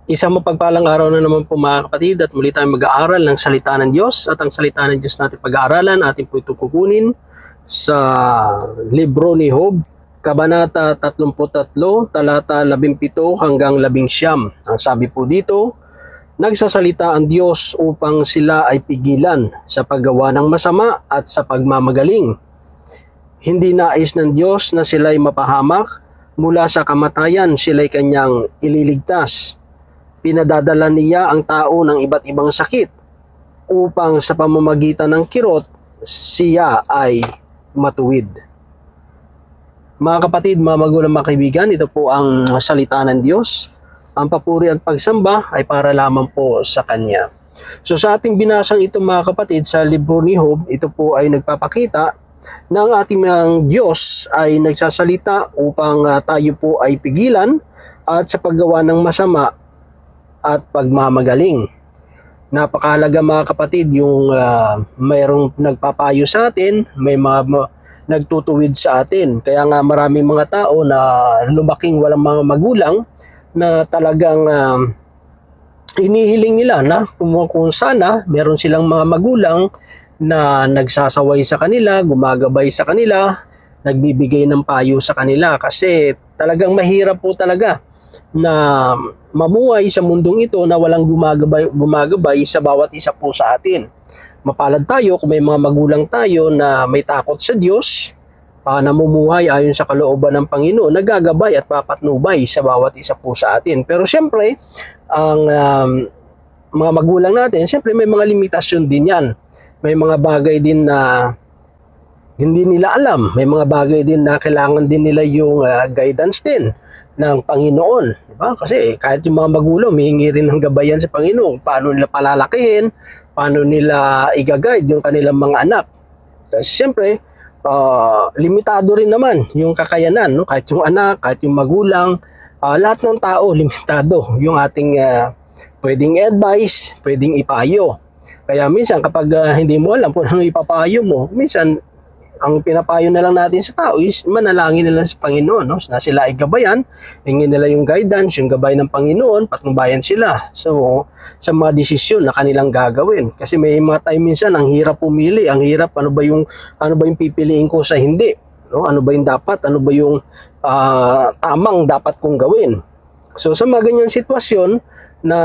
Isang mapagpalang araw na naman po mga kapatid at muli tayong mag-aaral ng salita ng Diyos at ang salita ng Diyos natin pag-aaralan atin po ito kukunin sa libro ni Job, Kabanata 33, talata 17 hanggang 19. Ang sabi po dito, nagsasalita ang Diyos upang sila ay pigilan sa paggawa ng masama at sa pagmamagaling. Hindi nais ng Diyos na sila ay mapahamak, mula sa kamatayan sila ay kanyang ililigtas. Pinadadala niya ang tao ng iba't ibang sakit upang sa pamamagitan ng kirot siya ay matuwid. Mga kapatid, mga magulang, mga kaibigan, ito po ang salita ng Diyos. Ang papuri at pagsamba ay para lamang po sa Kanya. So sa ating binasang ito mga kapatid sa libro ni Job, ito po ay nagpapakita ng ating Diyos ay nagsasalita upang tayo po ay pigilan at sa paggawa ng masama at pagmamagaling. Napakahalaga mga kapatid yung mayroong nagpapayo sa atin, may mga nagtutuwid sa atin. Kaya nga maraming mga tao na lumaking walang mga magulang na talagang inihiling nila na kung sana meron silang mga magulang na nagsasaway sa kanila, gumagabay sa kanila, nagbibigay ng payo sa kanila kasi talagang mahirap po talaga na mamuhay sa mundong ito na walang gumagabay sa bawat isa po sa atin. Mapalad tayo kung may mga magulang tayo na may takot sa Diyos, namumuhay ayon sa kalooban ng Panginoon, nagagabay at papatnubay sa bawat isa po sa atin. Pero siyempre, ang mga magulang natin, siyempre may mga limitasyon din yan. May mga bagay din na hindi nila alam. May mga bagay din na kailangan din nila yung guidance din ng Panginoon. Diba? Kasi kahit yung mga magulang, humihingi rin ng gabayan sa Panginoon. Paano nila palalakihin, paano nila i-guide yung kanilang mga anak. Kasi siyempre, limitado rin naman yung kakayanan. No? Kahit yung anak, kahit yung magulang, lahat ng tao, limitado yung ating pwedeng advice, pwedeng ipayo. Kaya minsan kapag hindi mo alam kung ano ipapayo mo, minsan ang pinapayo na lang natin sa tao is manalangin nila sa Panginoon, no? Na sila ay gabayan, hingin nila yung guidance, yung gabay ng Panginoon, patnubayan sila. So, sa mga desisyon na kanilang gagawin. Kasi may mga time minsan, ang hirap pumili, ang hirap, ano ba yung pipiliin ko sa hindi? No? Ano ba yung dapat? Ano ba yung tamang dapat kong gawin? So, sa mga ganyang sitwasyon na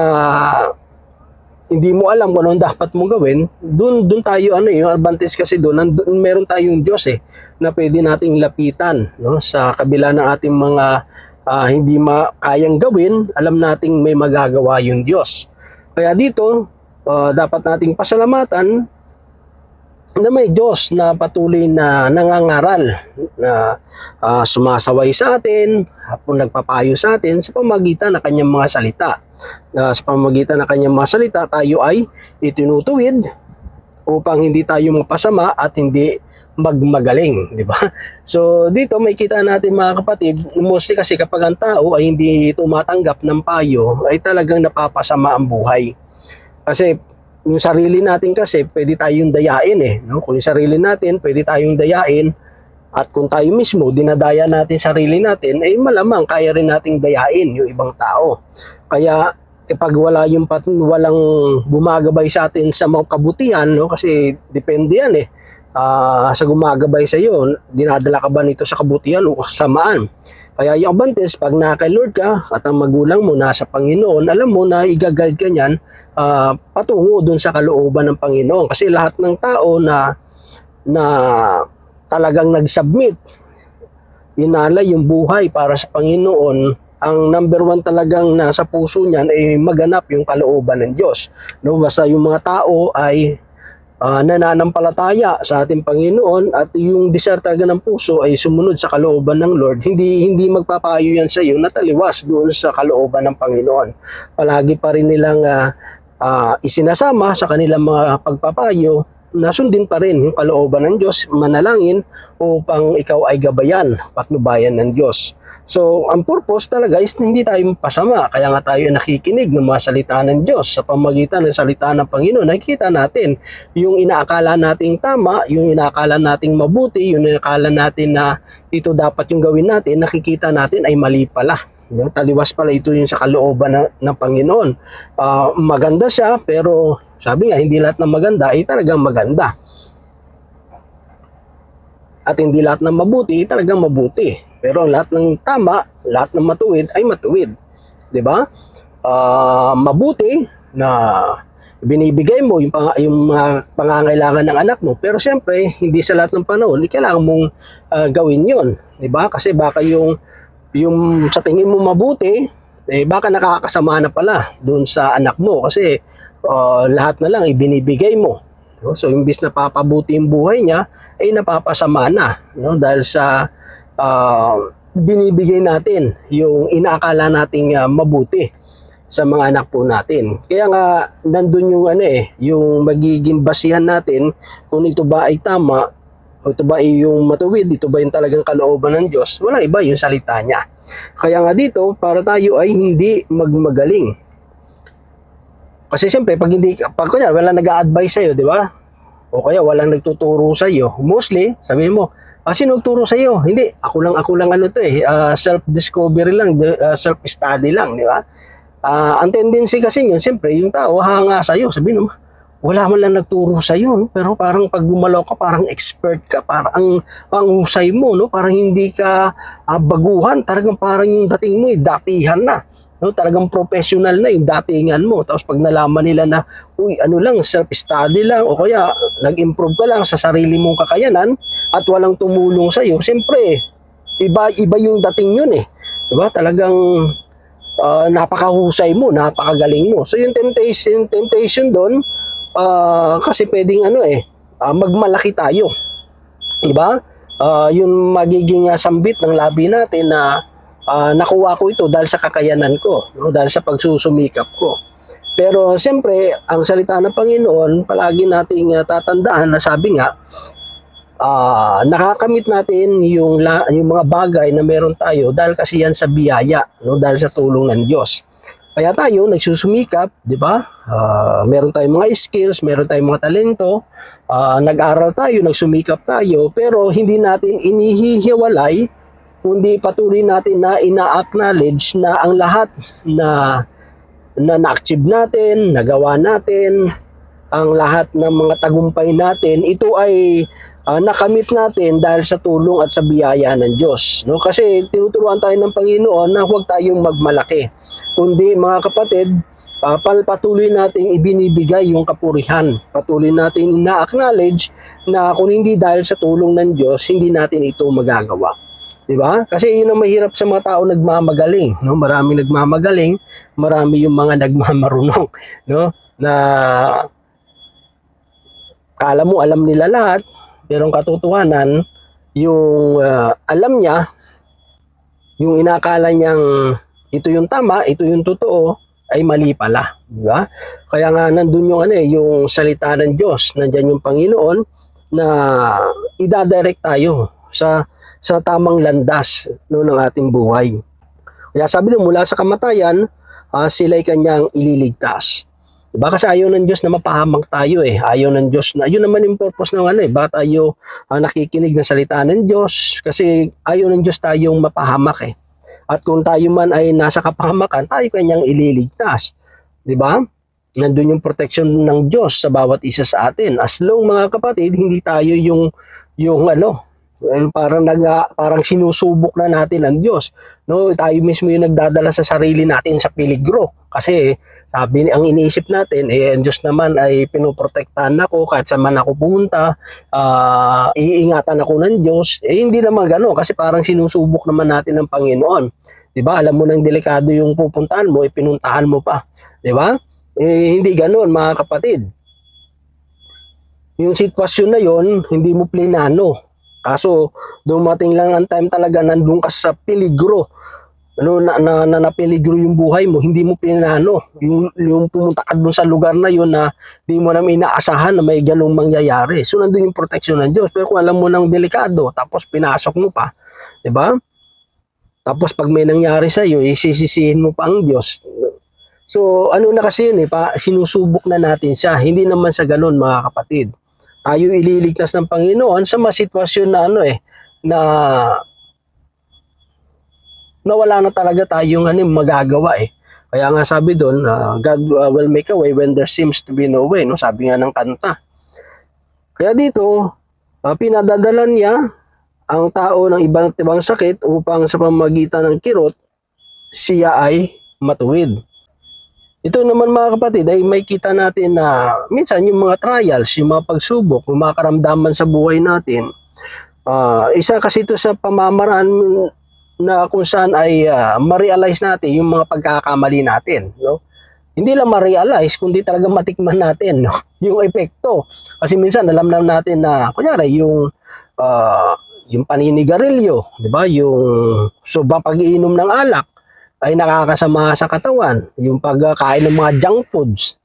hindi mo alam kung anong dapat mong gawin, dun tayo, yung advantage kasi doon, meron tayong Diyos na pwede nating lapitan, no? Sa kabila ng ating mga hindi kayang gawin, alam nating may magagawa yung Diyos. Kaya dito, dapat nating pasalamatan na may Diyos na patuloy na nangangaral, na sumasaway sa atin, nagpapayo sa atin sa pamagitan ng kanyang mga salita. Sa pamagitan ng kanyang mga salita, tayo ay itinutuwid upang hindi tayo magpasama at hindi magmagaling, di ba? So dito may kita natin mga kapatid, mostly kasi kapag ang tao ay hindi tumatanggap ng payo, ay talagang napapasama ang buhay. Kasi yung sarili natin kasi pwede tayong dayain no? Kung yung sarili natin pwede tayong dayain at kung tayo mismo dinadaya natin sarili natin, ay malamang kaya rin nating dayain yung ibang tao. Kaya kapag walang gumagabay sa atin sa mga kabutihan, no? Kasi depende yan sa gumagabay sa iyo, dinadala ka ba nito sa kabutihan o kasamaan? Kaya yung advantage, pag naka Lord ka at ang magulang mo nasa Panginoon, alam mo na i-guide ka niyan patungo dun sa kalooban ng Panginoon. Kasi lahat ng tao na talagang nag-submit, inalay yung buhay para sa Panginoon, ang number one talagang nasa puso niyan ay maganap yung kalooban ng Diyos. No? Basta yung mga tao ay nananampalataya sa ating Panginoon at yung desire talaga ng puso ay sumunod sa kalooban ng Lord, hindi magpapayo yan sa iyo na taliwas doon sa kalooban ng Panginoon. Palagi pa rin nilang isinasama sa kanilang mga pagpapayo na sundin pa rin yung kalooban ng Diyos, manalangin upang ikaw ay gabayan, patnubayan ng Diyos. So, ang purpose talaga is hindi tayo pasama. Kaya nga tayo nakikinig ng mga salita ng Diyos. Sa pamagitan ng salita ng Panginoon, nakikita natin yung inaakala nating tama, yung inaakala nating mabuti, yung inaakala natin na ito dapat yung gawin natin, nakikita natin ay mali pala. No? Taliwas pala ito yung sa kalooban ng Panginoon. Maganda siya, pero sabi nga, hindi lahat ng maganda ay talagang maganda. At hindi lahat ng mabuti ay talagang mabuti. Pero lahat ng tama, lahat ng matuwid ay matuwid. 'Di ba? Mabuti na binibigay mo yung mga pangangailangan ng anak mo, pero siyempre hindi sa lahat ng panahon kailangan mong gawin 'yon, 'di ba? Kasi baka yung sa tingin mo mabuti, baka nakakasama na pala doon sa anak mo kasi lahat na lang ibinibigay mo. So imbis na papabuti yung buhay niya, ay napapasama na, no? Dahil sa binibigay natin yung inaakala nating mabuti sa mga anak po natin. Kaya nga nandun yung yung magiging basihan natin kung ito ba ay tama o ito ba ay yung matuwid, ito ba yung talagang kalooban ng Diyos. Wala iba yung salita niya. Kaya nga dito, para tayo ay hindi magmagaling. Kasi siyempre, pag kunyari, walang nag-a-advise sa'yo, di ba? O kaya walang nagtuturo sa'yo. Mostly, sabihin mo, sino nagturo sa'yo? Hindi, ako lang self-discovery lang, self-study lang, di ba? Ang tendency kasi yun, siyempre, yung tao hanga sa'yo. Sabihin mo, wala man lang nagturo sa'yo, no? Pero parang pag gumalaw ka, parang expert ka, parang ang husay mo, no? Parang hindi ka baguhan, talagang parang yung dating mo, datihan na. No, talagang professional na yung datingan mo. Tapos pag nalaman nila na, self-study lang o kaya nag-improve ka lang sa sarili mong kakayanan at walang tumulong sa'yo, siyempre, iba yung dating yun eh. Diba? Talagang napakahusay mo, napakagaling mo. So yung temptation doon, kasi pwedeng magmalaki tayo. Diba? Yung magiging sambit ng labi natin na nakuha ko ito dahil sa kakayanan ko, no? Dahil sa pagsusumikap ko. Pero siyempre, ang salita ng Panginoon, palagi nating tatandaan na sabi nga, nakakamit natin yung mga bagay na meron tayo dahil kasi yan sa biyaya, no? Dahil sa tulong ng Diyos. Kaya tayo nagsusumikap, di ba? Meron tayong mga skills, meron tayong mga talento, nag-aral tayo, nagsumikap tayo, pero hindi natin inihihiwalay, kundi patuloy natin na ina-acknowledge na ang lahat na na-achieve natin, nagawa natin, ang lahat ng mga tagumpay natin, ito ay nakamit natin dahil sa tulong at sa biyaya ng Diyos. No? Kasi tinuturuan tayo ng Panginoon na huwag tayong magmalaki. Kundi mga kapatid, patuloy nating ibinibigay yung kapurihan. Patuloy natin ina-acknowledge na kung hindi dahil sa tulong ng Diyos, hindi natin ito magagawa. Diba? Kasi yun ang mahirap sa mga tao nagmamagaling, no? Marami nagmamagaling, marami yung mga nagmamarunong, no? Na kala mo alam nila lahat, pero ang katotohanan, yung alam niya, yung inakala niyang ito yung tama, ito yung totoo, ay mali pala, di ba? Kaya nga nandun yung yung salita ng Diyos, nandiyan yung Panginoon na idadirect tayo sa tamang landas, no, ng ating buhay. Kaya sabi doon, mula sa kamatayan, sila'y kanyang ililigtas. Diba? Kasi ayaw ng Diyos na mapahamak tayo eh. Ayaw ng Diyos na, yun naman yung purpose ng bakit tayo nakikinig ng salita ng Diyos? Kasi ayaw ng Diyos tayong mapahamak eh. At kung tayo man ay nasa kapahamakan, tayo kanyang ililigtas. Diba? Nandun yung protection ng Diyos sa bawat isa sa atin. As long mga kapatid, hindi tayo yung parang sinusubok na natin ang Diyos, no? Tayo mismo yung nagdadala sa sarili natin sa peligro kasi sabi ang iniisip natin ang Diyos naman ay pinoprotektahan ako kahit saan man ako pumunta, iingatan ako ng Diyos. Hindi naman gano'n kasi parang sinusubok naman natin ng Panginoon, 'di ba? Alam mo nang delikado yung pupuntahan mo, pinuntahan mo pa, 'di ba? Hindi gano'n mga kapatid. Yung sitwasyon na yon hindi mo plinano. Kaso, dumating lang ang time talaga nandun ka sa peligro. Napeligro yung buhay mo, hindi mo pinano. Yung pumunta ka dun sa lugar na yun na di mo naman inaasahan na may ganung mangyayari. So, nandun yung proteksyon ng Diyos. Pero kung alam mo ng delikado, tapos pinasok mo pa, di ba? Tapos pag may nangyari sa iyo, isisisihin mo pa ang Diyos. So, na kasi yun sinusubok na natin siya. Hindi naman sa ganun mga kapatid. Tayo ililigtas ng Panginoon sa mga sitwasyon na na na wala na talaga tayong magagawa eh. Kaya nga sabi doon, God will make a way when there seems to be no way, no? Sabi nga ng kanta. Kaya dito, pinadadalan niya ang tao ng ibang tibang sakit upang sa pamamagitan ng kirot, siya ay matuwid. Ito naman mga kapatid ay may kita natin na minsan yung mga trials, yung mga pagsubok, yung mga karamdaman sa buhay natin, isa kasi ito sa pamamaraan na kung saan ay ma-realize natin yung mga pagkakamali natin, no? Hindi lang ma-realize kundi talaga matikman natin, no? Yung epekto. Kasi minsan alam natin na kunyari yung paninigarilyo, di ba? Yung sobrang pag-iinom ng alak ay nakakasama sa katawan, yung pagkain ng mga junk foods,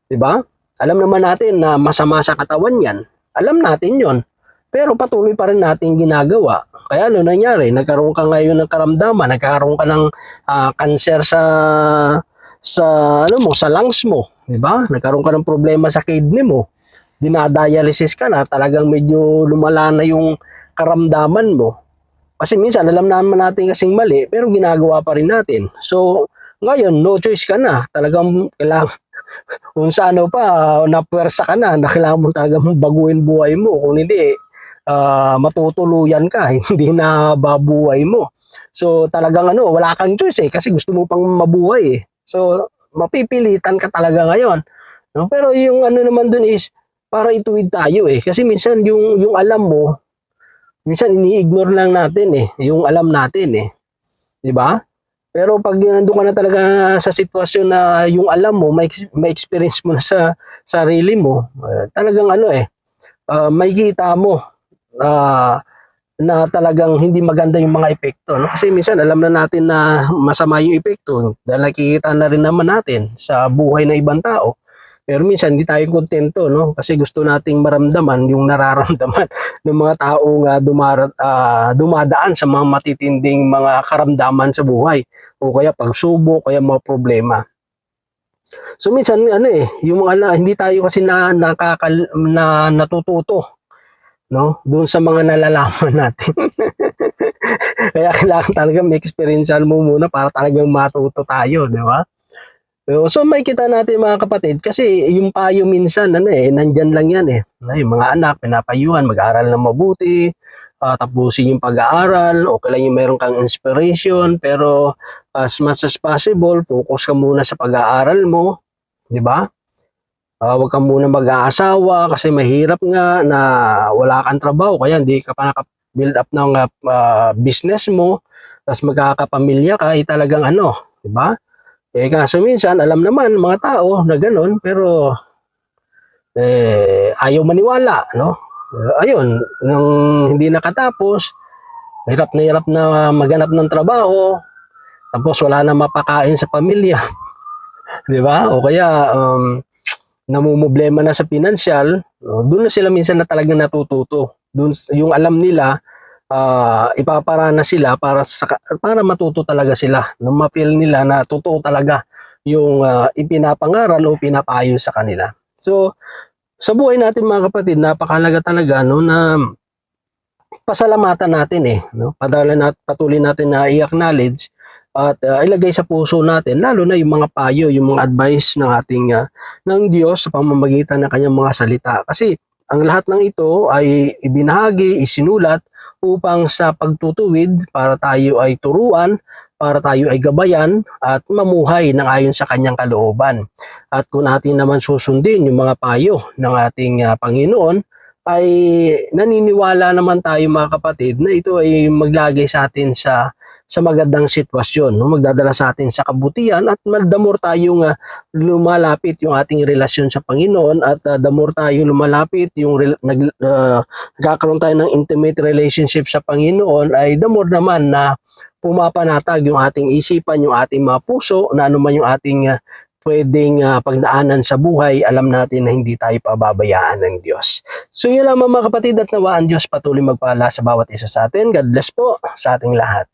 'di ba? Alam naman natin na masama sa katawan 'yan. Alam natin 'yon. Pero patuloy pa rin natin ginagawa. Kaya ano nangyari? Nagkaroon ka ngayon ng karamdaman, nagkaroon ka ng cancer sa sa lungs mo, 'di ba? Nagkaroon ka ng problema sa kidney mo. Dinadialysis ka na, talagang medyo lumala na yung karamdaman mo. Kasi minsan alam naman natin kasing mali pero ginagawa pa rin natin. So ngayon no choice ka na. Talagang kailangan kung sa napuwersa ka na kailangan mo talagang baguhin buhay mo. Kung hindi matutuluyan ka, hindi na babuhay mo. So talagang wala kang choice kasi gusto mo pang mabuhay eh. So mapipilitan ka talaga ngayon. No? Pero yung naman dun is para ituwid tayo eh. Kasi minsan yung alam mo, minsan ini-ignore lang natin eh, yung alam natin eh. 'Di ba? Pero pag nandoon ka na talaga sa sitwasyon na yung alam mo, may experience mo na sa sarili mo, talagang makikita mo na talagang hindi maganda yung mga epekto. No? Kasi minsan alam na natin na masama yung epekto dahil nakikita na rin naman natin sa buhay ng ibang tao. Pero minsan hindi tayo kontento, no? Kasi gusto nating maramdaman yung nararamdaman ng mga taong dumadaan sa mga matitinding mga karamdaman sa buhay. O kaya pagsubok, kaya mga problema. So minsan yung mga hindi tayo kasi natututo, no? Doon sa mga nalalaman natin. Kaya kailangan talaga may experiencean mo muna para talagang matuto tayo, di ba? So may kita natin mga kapatid kasi yung payo minsan nandyan lang yan eh. Yung mga anak pinapayuhan mag-aaral na mabuti, tapusin yung pag-aaral, okay lang yung meron kang inspiration pero as much as possible focus ka muna sa pag-aaral mo, di ba? Huwag ka muna mag-aasawa kasi mahirap nga na wala kang trabaho kaya hindi ka pa naka-build up ng business mo, tapos magkakapamilya ka talagang di ba? Kaso minsan, alam naman mga tao na gano'n, pero ayaw maniwala, no? Ayun, nung hindi nakatapos, hirap na maghanap ng trabaho, tapos wala na mapakain sa pamilya, di ba? O kaya, namumblema na sa pinansyal, doon na sila minsan na talagang natututo. Doon, yung alam nila, ipaparana sila para matuto talaga sila, na ma-feel nila na totoo talaga yung ipinapangaral o pinapayo sa kanila. So sa buhay natin mga kapatid, napakahalaga talaga na pasalamatan natin no? Patuloy natin na i-acknowledge at ilagay sa puso natin lalo na yung mga payo, yung mga advice ng ating ng Diyos sa pamamagitan ng kanyang mga salita. Kasi ang lahat ng ito ay ibinahagi, isinulat upang sa pagtutuwid para tayo ay turuan, para tayo ay gabayan at mamuhay ng ayon sa kanyang kalooban. At kung natin naman susundin yung mga payo ng ating Panginoon, ay naniniwala naman tayo mga kapatid na ito ay maglagay sa atin sa magandang sitwasyon, no? Magdadala sa atin sa kabutihan at the tayong lumalapit yung ating relasyon sa Panginoon at the more tayong lumalapit yung nagkakaroon tayo ng intimate relationship sa Panginoon ay the more naman na pumapanatag yung ating isipan, yung ating mga puso na anuman yung ating pwedeng pagdaanan sa buhay, alam natin na hindi tayo pababayaan ng Diyos. So yun lamang mga kapatid at nawa ang Diyos patuloy magpala sa bawat isa sa atin. God bless po sa ating lahat.